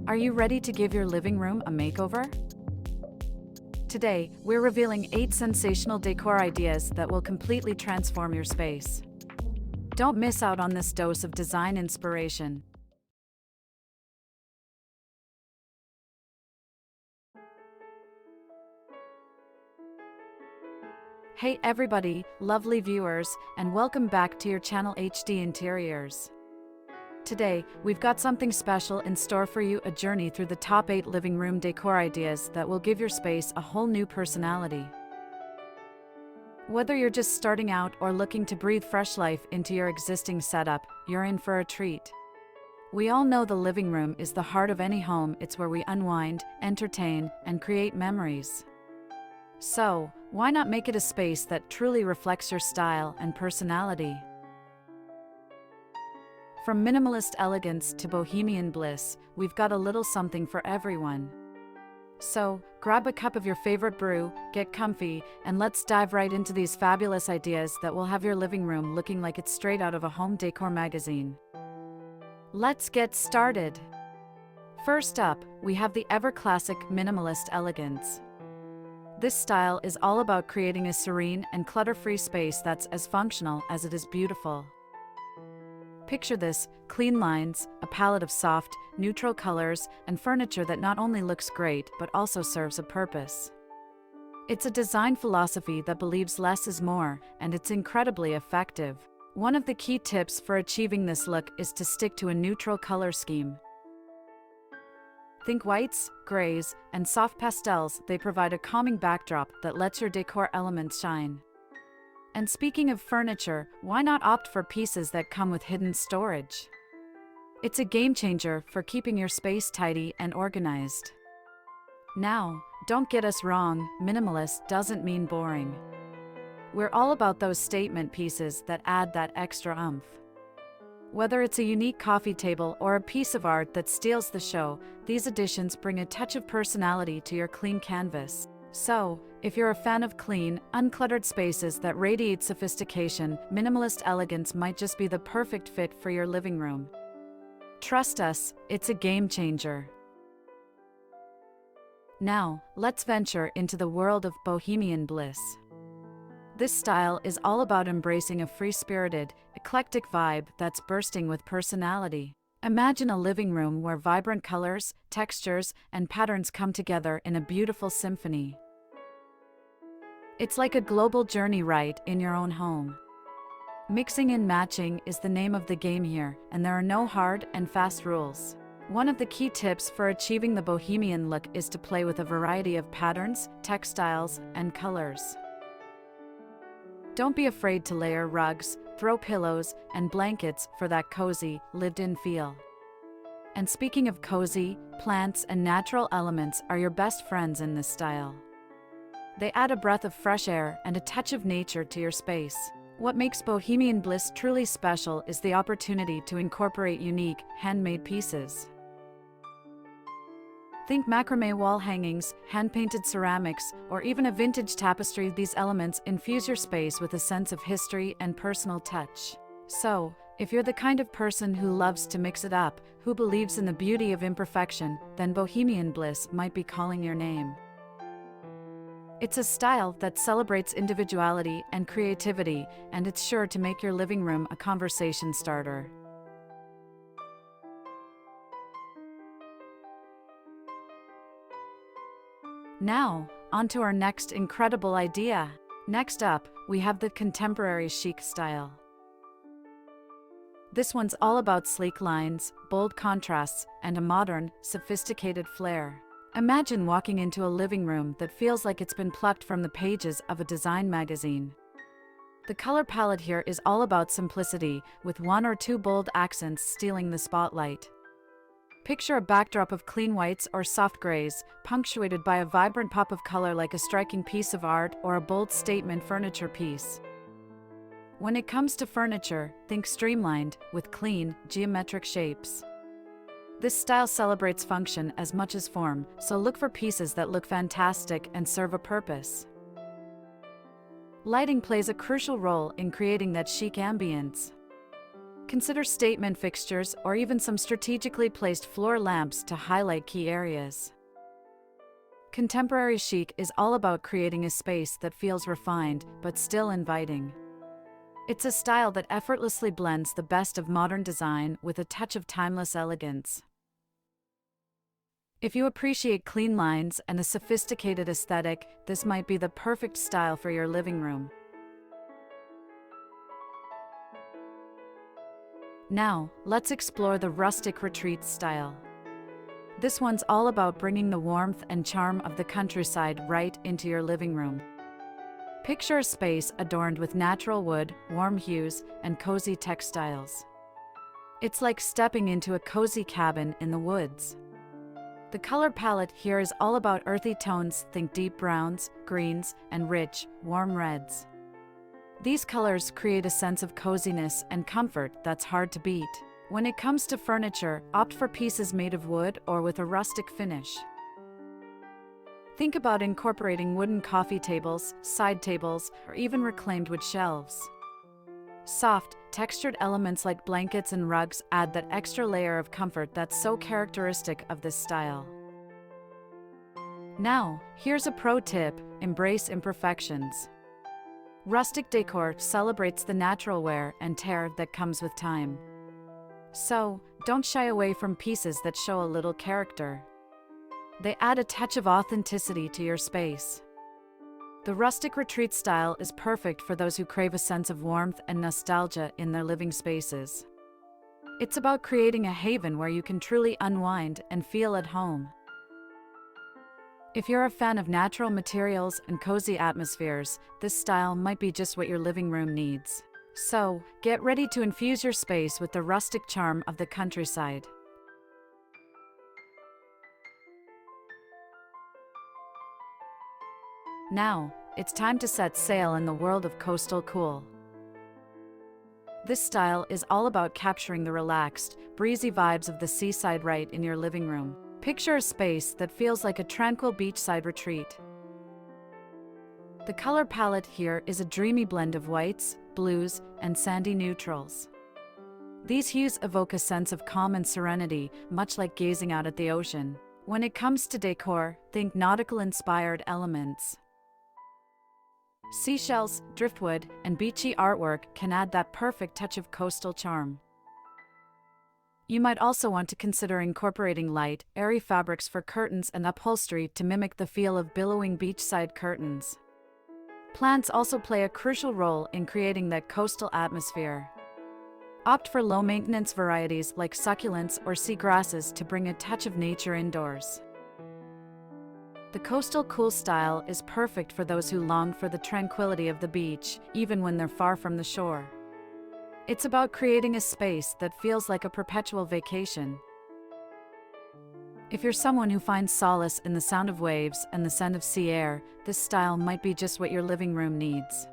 Are you ready to give your living room a makeover? Today, we're revealing 8 sensational decor ideas that will completely transform your space. Don't miss out on this dose of design inspiration. Hey everybody, lovely viewers, and welcome back to your channel HD Interiors. Today, we've got something special in store for you, a journey through the top 8 living room decor ideas that will give your space a whole new personality. Whether you're just starting out or looking to breathe fresh life into your existing setup, you're in for a treat. We all know the living room is the heart of any home. It's where we unwind, entertain, and create memories. So, why not make it a space that truly reflects your style and personality? From Minimalist Elegance to Bohemian Bliss, we've got a little something for everyone. So, grab a cup of your favorite brew, get comfy, and let's dive right into these fabulous ideas that will have your living room looking like it's straight out of a home decor magazine. Let's get started. First up, we have the ever-classic Minimalist Elegance. This style is all about creating a serene and clutter-free space that's as functional as it is beautiful. Picture this: clean lines, a palette of soft, neutral colors, and furniture that not only looks great but also serves a purpose. It's a design philosophy that believes less is more, and it's incredibly effective. One of the key tips for achieving this look is to stick to a neutral color scheme. Think whites, grays, and soft pastels. They provide a calming backdrop that lets your decor elements shine. And speaking of furniture, why not opt for pieces that come with hidden storage? It's a game changer for keeping your space tidy and organized. Now, don't get us wrong, minimalist doesn't mean boring. We're all about those statement pieces that add that extra oomph. Whether it's a unique coffee table or a piece of art that steals the show, these additions bring a touch of personality to your clean canvas. So, if you're a fan of clean, uncluttered spaces that radiate sophistication, Minimalist Elegance might just be the perfect fit for your living room. Trust us, it's a game changer. Now, let's venture into the world of Bohemian Bliss. This style is all about embracing a free-spirited, eclectic vibe that's bursting with personality. Imagine a living room where vibrant colors, textures, and patterns come together in a beautiful symphony. It's like a global journey right in your own home. Mixing and matching is the name of the game here, and there are no hard and fast rules. One of the key tips for achieving the bohemian look is to play with a variety of patterns, textiles, and colors. Don't be afraid to layer rugs, throw pillows, and blankets for that cozy, lived-in feel. And speaking of cozy, plants and natural elements are your best friends in this style. They add a breath of fresh air and a touch of nature to your space. What makes Bohemian Bliss truly special is the opportunity to incorporate unique, handmade pieces. Think macrame wall hangings, hand-painted ceramics, or even a vintage tapestry. These elements infuse your space with a sense of history and personal touch. So, if you're the kind of person who loves to mix it up, who believes in the beauty of imperfection, then Bohemian Bliss might be calling your name. It's a style that celebrates individuality and creativity, and it's sure to make your living room a conversation starter. Now, onto our next incredible idea. Next up, we have the contemporary chic style. This one's all about sleek lines, bold contrasts, and a modern, sophisticated flair. Imagine walking into a living room that feels like it's been plucked from the pages of a design magazine. The color palette here is all about simplicity, with 1 or 2 bold accents stealing the spotlight. Picture a backdrop of clean whites or soft grays, punctuated by a vibrant pop of color like a striking piece of art or a bold statement furniture piece. When it comes to furniture, think streamlined, with clean, geometric shapes. This style celebrates function as much as form, so look for pieces that look fantastic and serve a purpose. Lighting plays a crucial role in creating that chic ambience. Consider statement fixtures or even some strategically placed floor lamps to highlight key areas. Contemporary chic is all about creating a space that feels refined but still inviting. It's a style that effortlessly blends the best of modern design with a touch of timeless elegance. If you appreciate clean lines and a sophisticated aesthetic, this might be the perfect style for your living room. Now, let's explore the Rustic Retreat style. This one's all about bringing the warmth and charm of the countryside right into your living room. Picture a space adorned with natural wood, warm hues, and cozy textiles. It's like stepping into a cozy cabin in the woods. The color palette here is all about earthy tones, think deep browns, greens, and rich, warm reds. These colors create a sense of coziness and comfort that's hard to beat. When it comes to furniture, opt for pieces made of wood or with a rustic finish. Think about incorporating wooden coffee tables, side tables, or even reclaimed wood shelves. Soft, textured elements like blankets and rugs add that extra layer of comfort that's so characteristic of this style. Now, here's a pro tip: embrace imperfections. Rustic decor celebrates the natural wear and tear that comes with time. So, don't shy away from pieces that show a little character. They add a touch of authenticity to your space. The Rustic Retreat style is perfect for those who crave a sense of warmth and nostalgia in their living spaces. It's about creating a haven where you can truly unwind and feel at home. If you're a fan of natural materials and cozy atmospheres, this style might be just what your living room needs. So, get ready to infuse your space with the rustic charm of the countryside. Now, it's time to set sail in the world of coastal cool. This style is all about capturing the relaxed, breezy vibes of the seaside right in your living room. Picture a space that feels like a tranquil beachside retreat. The color palette here is a dreamy blend of whites, blues, and sandy neutrals. These hues evoke a sense of calm and serenity, much like gazing out at the ocean. When it comes to decor, think nautical-inspired elements. Seashells, driftwood, and beachy artwork can add that perfect touch of coastal charm. You might also want to consider incorporating light, airy fabrics for curtains and upholstery to mimic the feel of billowing beachside curtains. Plants also play a crucial role in creating that coastal atmosphere. Opt for low-maintenance varieties like succulents or seagrasses to bring a touch of nature indoors. The coastal cool style is perfect for those who long for the tranquility of the beach, even when they're far from the shore. It's about creating a space that feels like a perpetual vacation. If you're someone who finds solace in the sound of waves and the scent of sea air, this style might be just what your living room needs.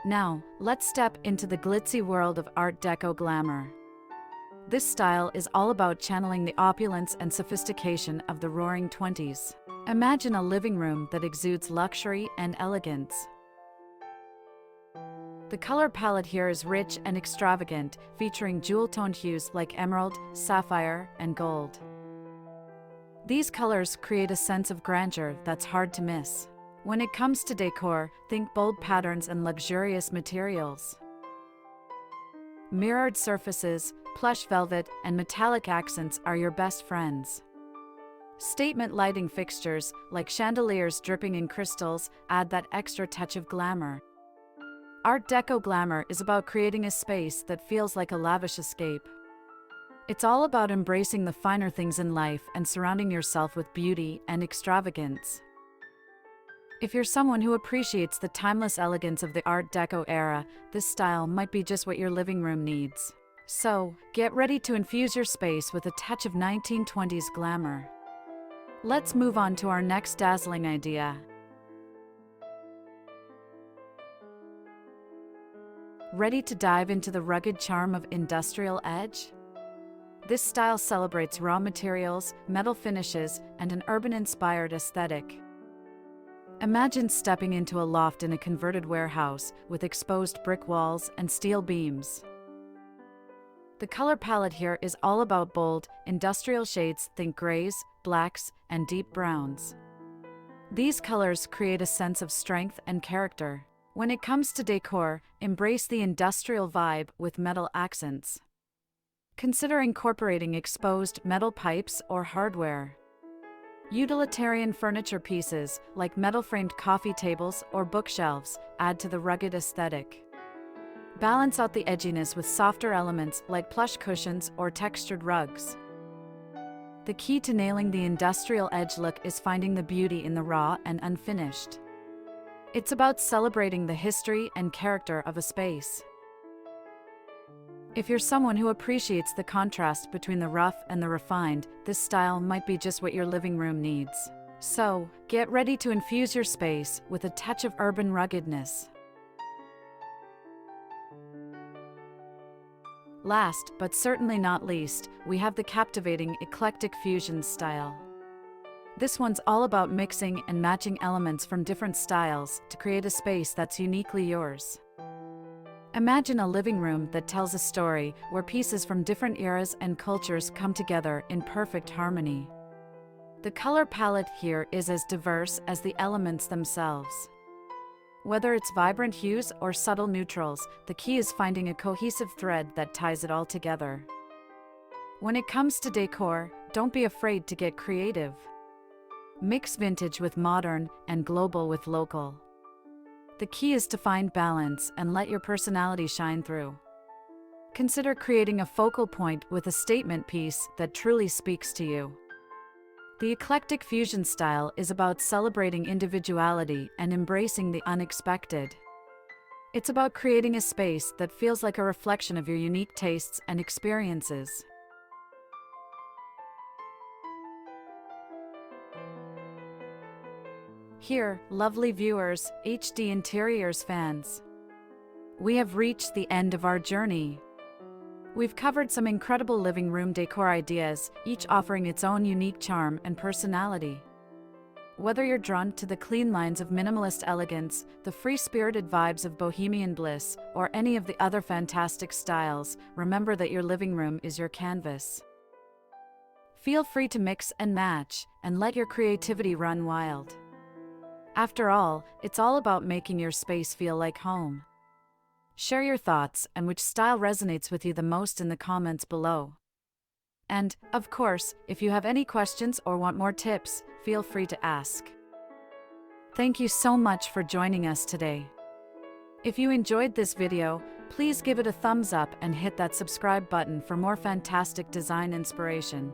Now, let's step into the glitzy world of Art Deco glamour. This style is all about channeling the opulence and sophistication of the Roaring '20s. Imagine a living room that exudes luxury and elegance. The color palette here is rich and extravagant, featuring jewel-toned hues like emerald, sapphire, and gold. These colors create a sense of grandeur that's hard to miss. When it comes to decor, think bold patterns and luxurious materials. Mirrored surfaces, plush velvet, and metallic accents are your best friends. Statement lighting fixtures, like chandeliers dripping in crystals, add that extra touch of glamour. Art Deco glamour is about creating a space that feels like a lavish escape. It's all about embracing the finer things in life and surrounding yourself with beauty and extravagance. If you're someone who appreciates the timeless elegance of the Art Deco era, this style might be just what your living room needs. So, get ready to infuse your space with a touch of 1920s glamour. Let's move on to our next dazzling idea. Ready to dive into the rugged charm of industrial edge? This style celebrates raw materials, metal finishes, and an urban-inspired aesthetic. Imagine stepping into a loft in a converted warehouse with exposed brick walls and steel beams. The color palette here is all about bold, industrial shades. Think grays, blacks, and deep browns. These colors create a sense of strength and character. When it comes to decor, embrace the industrial vibe with metal accents. Consider incorporating exposed metal pipes or hardware. Utilitarian furniture pieces, like metal-framed coffee tables or bookshelves, add to the rugged aesthetic. Balance out the edginess with softer elements like plush cushions or textured rugs. The key to nailing the industrial edge look is finding the beauty in the raw and unfinished. It's about celebrating the history and character of a space. If you're someone who appreciates the contrast between the rough and the refined, this style might be just what your living room needs. So, get ready to infuse your space with a touch of urban ruggedness. Last, but certainly not least, we have the captivating Eclectic fusion style. This one's all about mixing and matching elements from different styles to create a space that's uniquely yours. Imagine a living room that tells a story where pieces from different eras and cultures come together in perfect harmony. The color palette here is as diverse as the elements themselves. Whether it's vibrant hues or subtle neutrals, the key is finding a cohesive thread that ties it all together. When it comes to decor, don't be afraid to get creative. Mix vintage with modern and global with local. The key is to find balance and let your personality shine through. Consider creating a focal point with a statement piece that truly speaks to you. The Eclectic fusion style is about celebrating individuality and embracing the unexpected. It's about creating a space that feels like a reflection of your unique tastes and experiences. Here, lovely viewers, HD Interiors fans, we have reached the end of our journey. We've covered some incredible living room decor ideas, each offering its own unique charm and personality. Whether you're drawn to the clean lines of minimalist elegance, the free-spirited vibes of Bohemian Bliss, or any of the other fantastic styles, remember that your living room is your canvas. Feel free to mix and match, and let your creativity run wild. After all, it's all about making your space feel like home. Share your thoughts and which style resonates with you the most in the comments below. And, of course, if you have any questions or want more tips, feel free to ask. Thank you so much for joining us today. If you enjoyed this video, please give it a thumbs up and hit that subscribe button for more fantastic design inspiration.